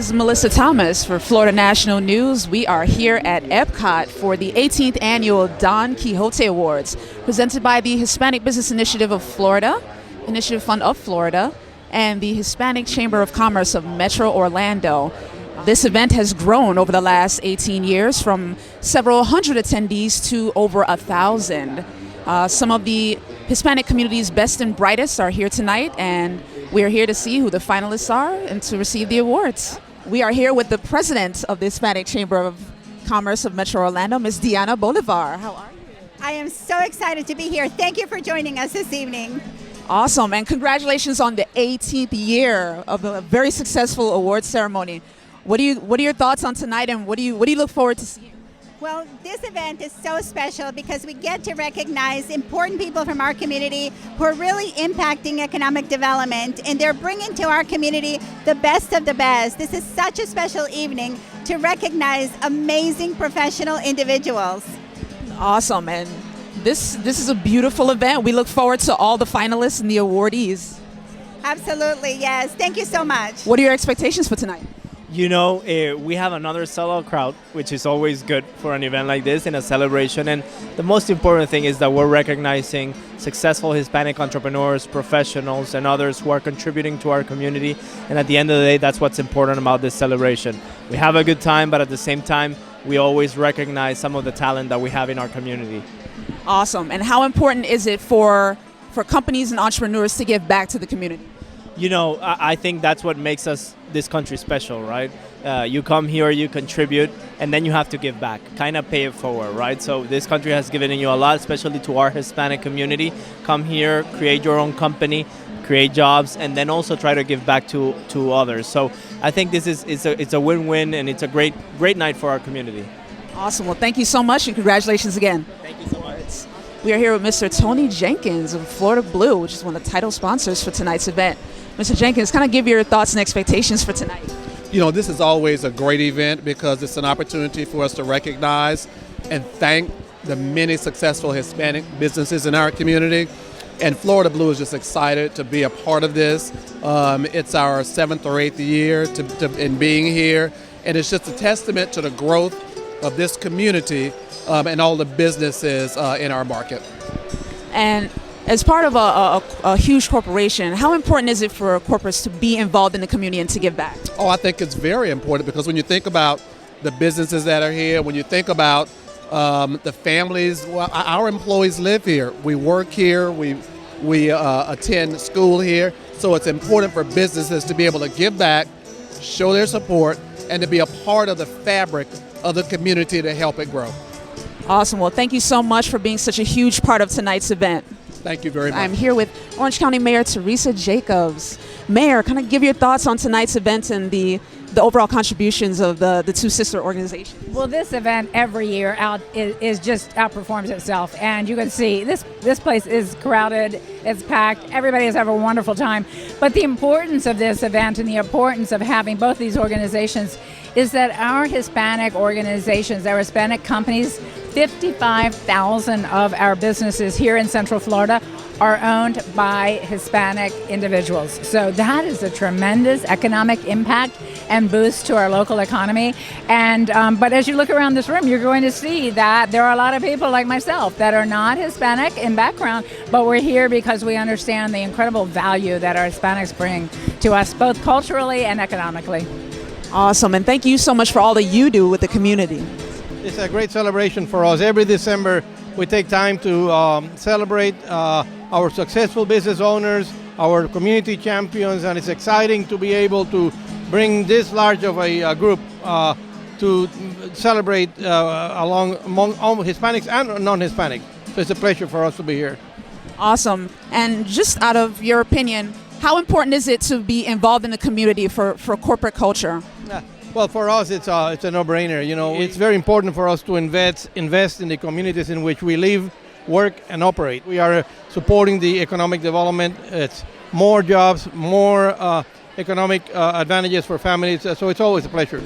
is Mellissa Thomas for Florida National News. We are here at Epcot for the 18th Annual Don Quijote Awards, presented by the Hispanic Business Initiative of Florida, Initiative Fund of Florida, and the Hispanic Chamber of Commerce of Metro Orlando. This event has grown over the last 18 years from several hundred attendees to over 1,000. Some of the Hispanic community's best and brightest are here tonight, and we're here to see who the finalists are and to receive the awards. We are here with the president of the Hispanic Chamber of Commerce of Metro Orlando, Ms. Diana Bolivar. How are you? I am so excited to be here. Thank you for joining us this evening. Awesome, and congratulations on the 18th year of a very successful award ceremony. What are your thoughts on tonight, and what do you look forward to seeing? Well, this event is so special because we get to recognize important people from our community who are really impacting economic development, and they're bringing to our community the best of the best. This is such a special evening to recognize amazing professional individuals. Awesome, and this is a beautiful event. We look forward to all the finalists and the awardees. Absolutely, yes. Thank you so much. What are your expectations for tonight? You know, we have another sellout crowd, which is always good for an event like this and a celebration. And the most important thing is that we're recognizing successful Hispanic entrepreneurs, professionals, and others who are contributing to our community. And at the end of the day, that's what's important about this celebration. We have a good time, but at the same time, we always recognize some of the talent that we have in our community. Awesome. And how important is it for companies and entrepreneurs to give back to the community? You know, I think that's what makes this country special, right? You come here, you contribute, and then you have to give back, kind of pay it forward, right? So this country has given you a lot, especially to our Hispanic community. Come here, create your own company, create jobs, and then also try to give back to others. So I think it's a win-win, and it's a great night for our community. Awesome. Well, thank you so much, and congratulations again. Thank you so much. We are here with Mr. Tony Jenkins of Florida Blue, which is one of the title sponsors for tonight's event. Mr. Jenkins, kind of give your thoughts and expectations for tonight. You know, this is always a great event because it's an opportunity for us to recognize and thank the many successful Hispanic businesses in our community. And Florida Blue is just excited to be a part of this. It's our 7th or 8th year in being here. And it's just a testament to the growth of this community and all the businesses in our market. And as part of a huge corporation, how important is it for corporates to be involved in the community and to give back? Oh, I think it's very important because when you think about the businesses that are here, when you think about the families, well, our employees live here. We work here. We attend school here. So it's important for businesses to be able to give back, show their support, and to be a part of the fabric of the community to help it grow. Awesome. Well, thank you so much for being such a huge part of tonight's event. Thank you very much. I'm here with Orange County Mayor Teresa Jacobs. Mayor, kind of give your thoughts on tonight's event and the overall contributions of the two sister organizations. Well, this event every year is just outperforms itself, and you can see this place is crowded, it's packed, everybody is having a wonderful time. But the importance of this event and the importance of having both these organizations is that our Hispanic organizations, our Hispanic companies, 55,000 of our businesses here in Central Florida are owned by Hispanic individuals. So that is a tremendous economic impact and boost to our local economy. And but as you look around this room, you're going to see that there are a lot of people like myself that are not Hispanic in background, but we're here because we understand the incredible value that our Hispanics bring to us, both culturally and economically. Awesome, and thank you so much for all that you do with the community. It's a great celebration for us. Every December, we take time to celebrate our successful business owners, our community champions, and it's exciting to be able to bring this large of a group to celebrate among Hispanics and non-Hispanic. So it's a pleasure for us to be here. Awesome. And just out of your opinion, how important is it to be involved in the community for corporate culture? Well, for us, it's a no-brainer. You know, it's very important for us to invest in the communities in which we live, work, and operate. We are supporting the economic development. It's more jobs, more economic advantages for families. So it's always a pleasure.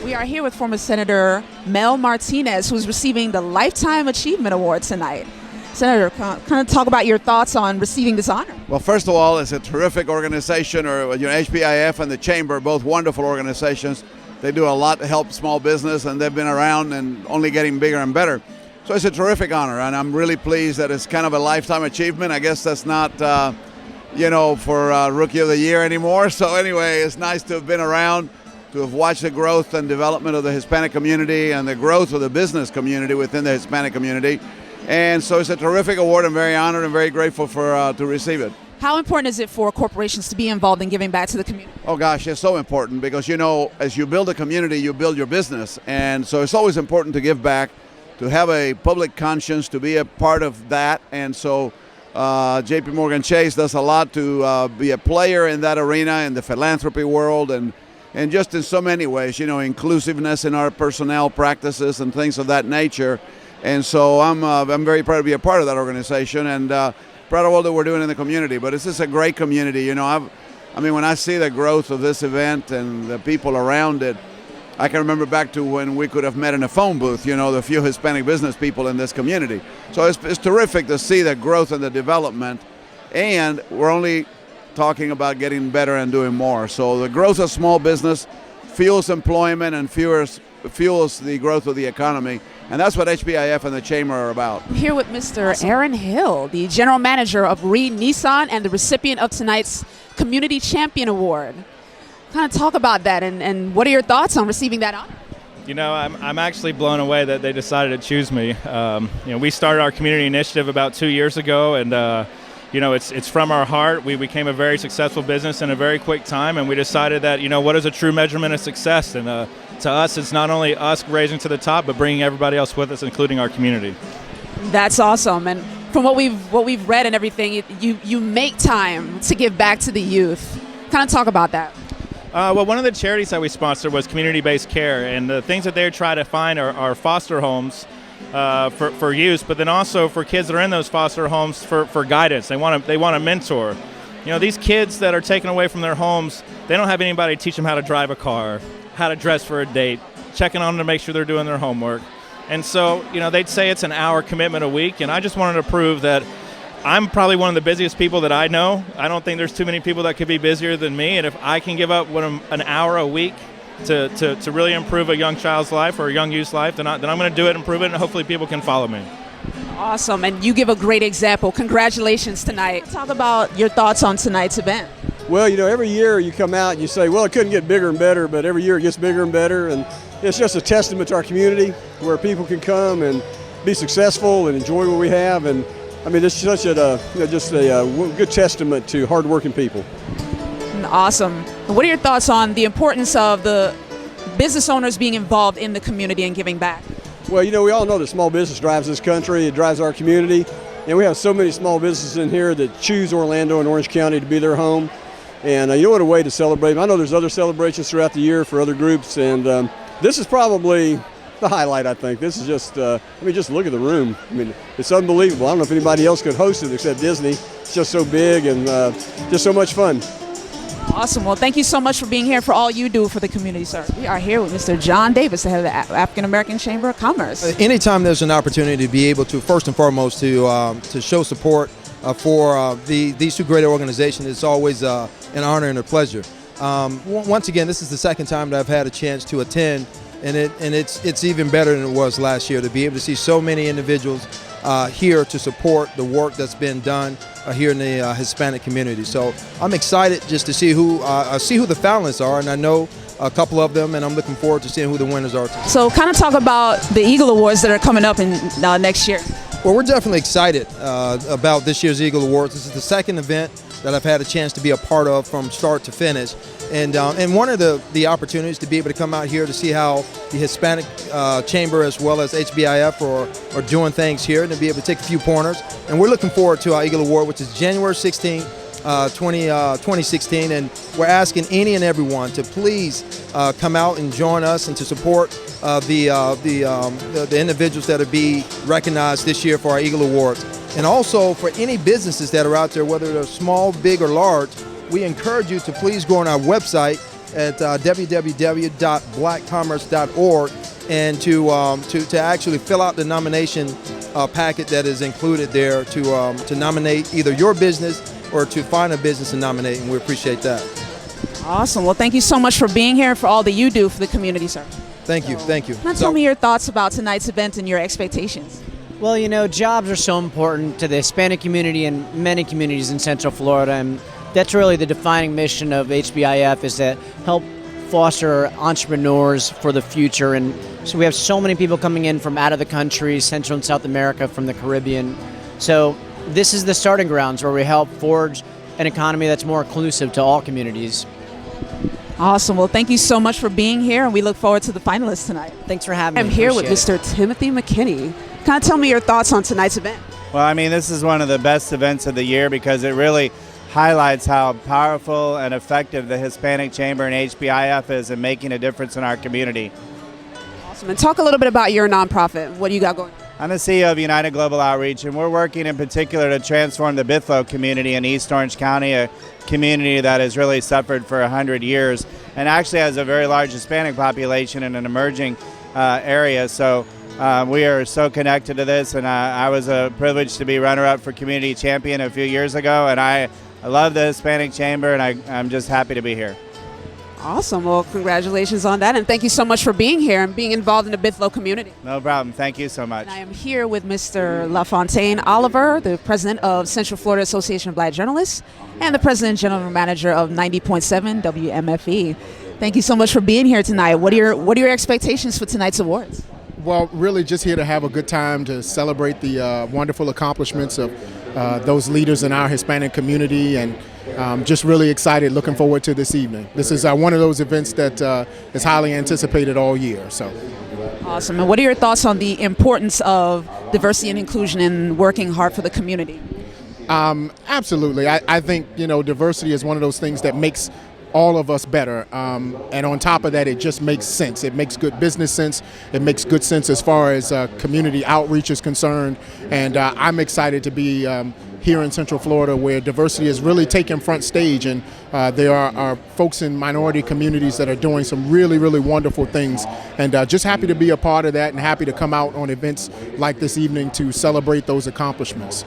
We are here with former Senator Mel Martinez, who's receiving the Lifetime Achievement Award tonight. Senator, kind of talk about your thoughts on receiving this honor. Well, first of all, it's a terrific organization, or HBIF and the Chamber, both wonderful organizations. They do a lot to help small business, and they've been around and only getting bigger and better. So it's a terrific honor, and I'm really pleased that it's kind of a lifetime achievement. I guess that's not, for Rookie of the Year anymore. So anyway, it's nice to have been around, to have watched the growth and development of the Hispanic community and the growth of the business community within the Hispanic community. And so it's a terrific award. I'm very honored and very grateful to receive it. How important is it for corporations to be involved in giving back to the community? Oh gosh, it's so important because, as you build a community, you build your business. And so it's always important to give back, to have a public conscience, to be a part of that. And so JP Morgan Chase does a lot to be a player in that arena, in the philanthropy world, and just in so many ways, inclusiveness in our personnel practices and things of that nature. And so I'm very proud to be a part of that organization, and proud of all that we're doing in the community. But it's just a great community. When I see the growth of this event and the people around it, I can remember back to when we could have met in a phone booth, the few Hispanic business people in this community. So it's terrific to see the growth and the development, and we're only talking about getting better and doing more. So the growth of small business fuels employment and fuels the growth of the economy. And that's what HBIF and the Chamber are about. I'm here with Mr. Aaron Hill, the General Manager of Reed Nissan and the recipient of tonight's Community Champion Award. Kind of talk about that, and what are your thoughts on receiving that honor? I'm actually blown away that they decided to choose me. We started our community initiative about 2 years ago, and it's from our heart. We became a very successful business in a very quick time, and we decided that, what is a true measurement of success? And to us, it's not only us raising to the top, but bringing everybody else with us, including our community. That's awesome. And from what we've read and everything, you make time to give back to the youth. Kind of talk about that. Well, one of the charities that we sponsored was community-based care, and the things that they try to find are foster homes for use, but then also for kids that are in those foster homes for guidance. They want a mentor. These kids that are taken away from their homes, they don't have anybody to teach them how to drive a car, how to dress for a date, checking on them to make sure they're doing their homework. And so, they'd say it's an hour commitment a week, and I just wanted to prove that I'm probably one of the busiest people that I know. I don't think there's too many people that could be busier than me, and if I can give up an hour a week to really improve a young child's life or a young youth's life, then I'm going to do it, improve it, and hopefully people can follow me. Awesome, and you give a great example. Congratulations tonight. Talk about your thoughts on tonight's event. Well, every year you come out and you say, well, it couldn't get bigger and better, but every year it gets bigger and better, and it's just a testament to our community where people can come and be successful and enjoy what we have, and it's such a good testament to hardworking people. Awesome. And what are your thoughts on the importance of the business owners being involved in the community and giving back? Well, we all know that small business drives this country, it drives our community, and we have so many small businesses in here that choose Orlando and Orange County to be their home. And what a way to celebrate. I know there's other celebrations throughout the year for other groups, and this is probably the highlight, I think. This is just, just look at the room. It's unbelievable. I don't know if anybody else could host it except Disney. It's just so big and just so much fun. Awesome. Well, thank you so much for being here, for all you do for the community, sir. We are here with Mr. John Davis, the head of the African American Chamber of Commerce. Anytime there's an opportunity to be able to, first and foremost, to show support for these two great organizations, it's always an honor and a pleasure. Once again, this is the second time that I've had a chance to attend, and it's even better than it was last year to be able to see so many individuals here to support the work that's been done here in the Hispanic community. So I'm excited just to see who the finalists are, and I know a couple of them, and I'm looking forward to seeing who the winners are. So kind of talk about the Eagle Awards that are coming up in next year. Well, we're definitely excited about this year's Eagle Awards. This is the second event that I've had a chance to be a part of from start to finish. And one of the opportunities to be able to come out here to see how the Hispanic Chamber as well as HBIF are doing things here, and to be able to take a few pointers. And we're looking forward to our Eagle Award, which is January 16th, 2016. And we're asking any and everyone to please come out and join us and to support the individuals that will be recognized this year for our Eagle Awards. And also for any businesses that are out there, whether they're small, big, or large, we encourage you to please go on our website at www.blackcommerce.org and to actually fill out the nomination packet that is included there to nominate either your business or to find a business and nominate, and we appreciate that. Awesome. Well, thank you so much for being here and for all that you do for the community, sir. Thank you. Thank you. Now tell me your thoughts about tonight's event and your expectations. Well, you know, jobs are so important to the Hispanic community and many communities in Central Florida, and that's really the defining mission of HBIF, is to help foster entrepreneurs for the future. And so we have so many people coming in from out of the country, Central and South America, from the Caribbean. So this is the starting grounds where we help forge an economy that's more inclusive to all communities. Awesome. Well, thank you so much for being here, and we look forward to the finalists tonight. Thanks for having me. I'm here with Appreciate Mr. Timothy McKinney. Kind of tell me your thoughts on tonight's event. Well, I mean, this is one of the best events of the year because it really highlights how powerful and effective the Hispanic Chamber and HBIF is in making a difference in our community. Awesome. And talk a little bit about your nonprofit. What do you got going on? I'm the CEO of United Global Outreach, and we're working in particular to transform the Bithlo community in East Orange County, a community that has really suffered for 100 years and actually has a very large Hispanic population in an emerging area. So we are so connected to this, and I was privileged to be runner-up for Community Champion a few years ago, and I love the Hispanic Chamber, and I'm just happy to be here. Awesome. Well, congratulations on that, and thank you so much for being here and being involved in the Bithlo community. No problem. Thank you so much. And I am here with Mr. LaFontaine Oliver, the president of Central Florida Association of Black Journalists and the president and general manager of 90.7 WMFE. Thank you so much for being here tonight. What are your expectations for tonight's awards? Well, really just here to have a good time to celebrate the wonderful accomplishments of those leaders in our Hispanic community, and just really excited, looking forward to this evening. This is one of those events that is highly anticipated all year. So, awesome. And what are your thoughts on the importance of diversity and inclusion and working hard for the community? Absolutely. I think, diversity is one of those things that makes all of us better, and on top of that, it just makes sense. It makes good business sense. It makes good sense as far as community outreach is concerned, and I'm excited to be here in Central Florida, where diversity is really taking front stage, and there are folks in minority communities that are doing some really, really wonderful things, and just happy to be a part of that, and happy to come out on events like this evening to celebrate those accomplishments.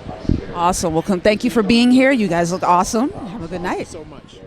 Awesome. Well, thank you for being here. You guys look awesome. Have a good night. Thank you so much.